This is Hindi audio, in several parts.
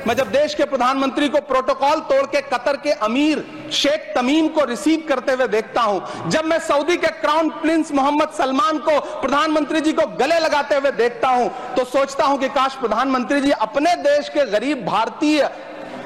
मैं जब देश के प्रधानमंत्री को प्रोटोकॉल तोड़ के कतर के अमीर शेख तमीम को रिसीव करते हुए देखता हूं, जब मैं सऊदी के क्राउन प्रिंस मोहम्मद सलमान को प्रधानमंत्री जी को गले लगाते हुए देखता हूं, तो सोचता हूं कि काश प्रधानमंत्री जी अपने देश के गरीब भारतीय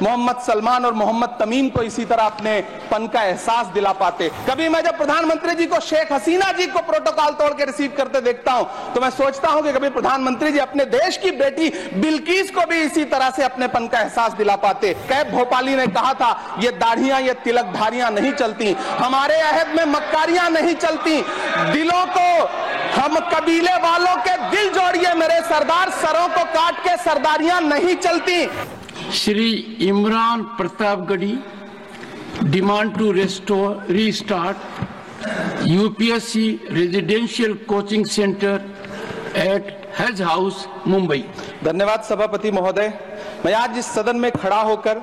मोहम्मद सलमान और मोहम्मद तमीम को इसी तरह अपने पन का एहसास दिला पाते। कभी मैं जब प्रधानमंत्री जी को शेख हसीना जी को प्रोटोकॉल तोड़ के रिसीव करते देखता हूं, तो मैं सोचता हूं कि कभी प्रधानमंत्री जी अपने देश की बेटी बिल्किस को भी इसी तरह से अपने पन का एहसास दिला पाते। कैब भोपाली ने कहा था, ये दाढ़ियां ये तिलकधारियां नहीं चलती, हमारे अहद में मक्कारियां नहीं चलती, दिलों को हम कबीले वालों के दिल जोड़िए मेरे सरदार, सरों को काट के सरदारियां नहीं चलती। Shri Imran Pratapgarhi demand to restart UPSC residential coaching centre at Haj House Mumbai. धन्यवाद सभापति महोदय। मैं आज इस सदन में खड़ा होकर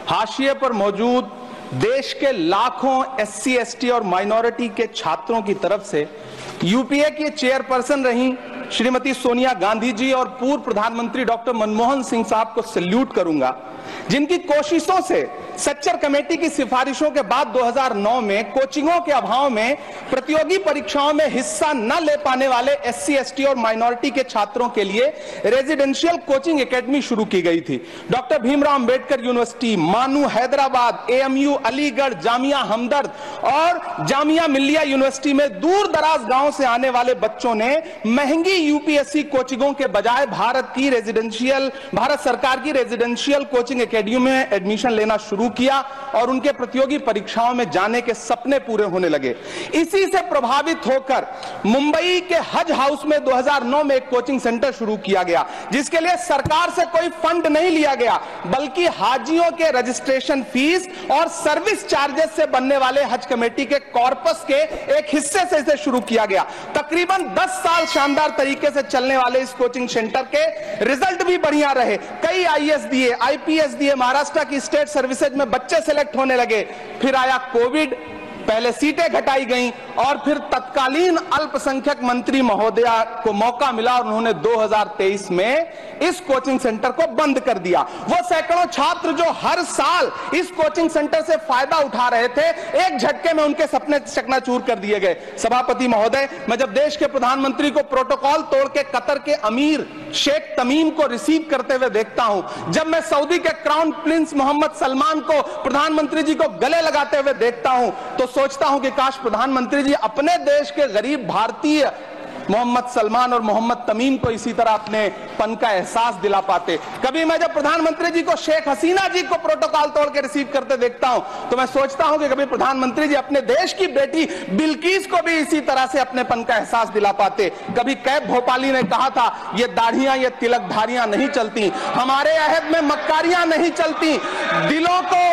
हाशिए पर मौजूद देश के लाखों एससी एसटी और माइनॉरिटी के छात्रों की तरफ से यूपीए की चेयरपर्सन रही श्रीमती सोनिया गांधी जी और पूर्व प्रधानमंत्री डॉक्टर मनमोहन सिंह साहब को सैल्यूट करूंगा, जिनकी कोशिशों से सच्चर कमेटी की सिफारिशों के बाद 2009 में कोचिंगों के अभाव में प्रतियोगी परीक्षाओं में हिस्सा न ले पाने वाले एससी एसटी और माइनॉरिटी के छात्रों के लिए रेजिडेंशियल कोचिंग एकेडमी शुरू की गई थी। डॉक्टर भीमराव अंबेडकर यूनिवर्सिटी, मानू हैदराबाद, एएमयू अलीगढ़, जामिया हमदर्द और जामिया मिल्लिया यूनिवर्सिटी में दूर दराज गांव से आने वाले बच्चों ने महंगी यूपीएससी कोचिंगों के बजाय भारत सरकार की रेजिडेंशियल कोचिंग एकेडमी में एडमिशन लेना शुरू किया और उनके प्रतियोगी परीक्षाओं में जाने के सपने पूरे होने लगे। इसी से प्रभावित होकर मुंबई के हज हाउस में 2009 में एक कोचिंग सेंटर शुरू किया गया, जिसके लिए सरकार से कोई फंड नहीं लिया गया, बल्कि हाजियों के रजिस्ट्रेशन फीस और सर्विस चार्जेस से बनने वाले हज कमेटी के कॉर्पस के एक हिस्से से इसे शुरू किया गया। तकरीबन 10 साल शानदार तरीके से चलने वाले इस कोचिंग सेंटर के रिजल्ट भी बढ़िया रहे। कई आईएएस दिए, आईपीएस दिए, महाराष्ट्र की स्टेट सर्विसेज में बच्चे सेलेक्ट होने लगे। फिर आया कोविड, पहले सीटें घटाई गईं और फिर तत्कालीन अल्पसंख्यक मंत्री महोदया को मौका मिला और उन्होंने 2023 में इस कोचिंग सेंटर को बंद कर दिया। वो सैकड़ों छात्र जो हर साल इस कोचिंग सेंटर से फायदा उठा रहे थे, एक झटके में उनके सपने चकनाचूर कर दिए गए। सभापति महोदय, मैं जब देश के प्रधानमंत्री को प्रोटोकॉल तोड़ के कतर के अमीर शेख तमीम को रिसीव करते हुए देखता हूं, जब मैं सऊदी के क्राउन प्रिंस मोहम्मद सलमान को प्रधानमंत्री जी को गले लगाते हुए देखता हूं, तो सोचता हूं कि काश प्रधानमंत्री जी अपने देश के गरीब भारतीय मोहम्मद सलमान और मोहम्मद तमीम को इसी तरह अपने पन का एहसास दिला पाते। कभी मैं जब प्रधानमंत्री जी को शेख हसीना जी को प्रोटोकॉल तोड़ के रिसीव करते देखता हूं, तो मैं सोचता हूं कि कभी प्रधानमंत्री जी अपने देश की बेटी बिल्किस को भी इसी तरह से अपने पन का एहसास दिला पाते। कभी कैब भोपाली ने कहा था, ये दाढ़ियां ये तिलकधारियां नहीं चलती, हमारे अहद में मक्कारियां नहीं चलती, दिलों को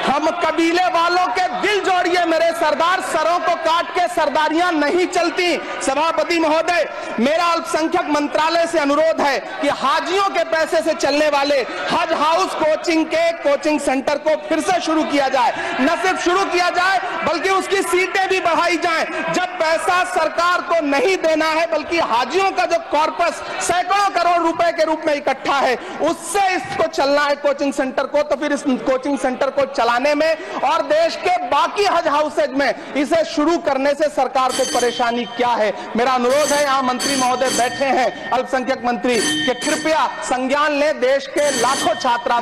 हम कबीले वालों के दिल जोड़िए मेरे सरदार, सरों को काट के सरदारियां नहीं चलती। सभापति महोदय, मेरा अल्पसंख्यक मंत्रालय से अनुरोध है कि हाजियों के पैसे से चलने वाले हज हाउस कोचिंग के कोचिंग सेंटर को फिर से शुरू किया जाए। न सिर्फ शुरू किया जाए बल्कि उसकी सीटें भी बढ़ाई जाएं। जब पैसा सरकार को नहीं देना है बल्कि हाजियों का जो कॉर्पस सैकड़ों करोड़ रुपए के रूप में इकट्ठा है, उससे इसको चलना है कोचिंग सेंटर को, तो फिर इस कोचिंग सेंटर को चलाने में और देश के बाकी हज हाउसेज में इसे शुरू करने से सरकार को परेशानी क्या है। मेरा अनुरोध है, यहां मंत्री महोदय बैठे हैं अल्पसंख्यक मंत्री, कि कृपया संज्ञान लें देश के लाखों छात्र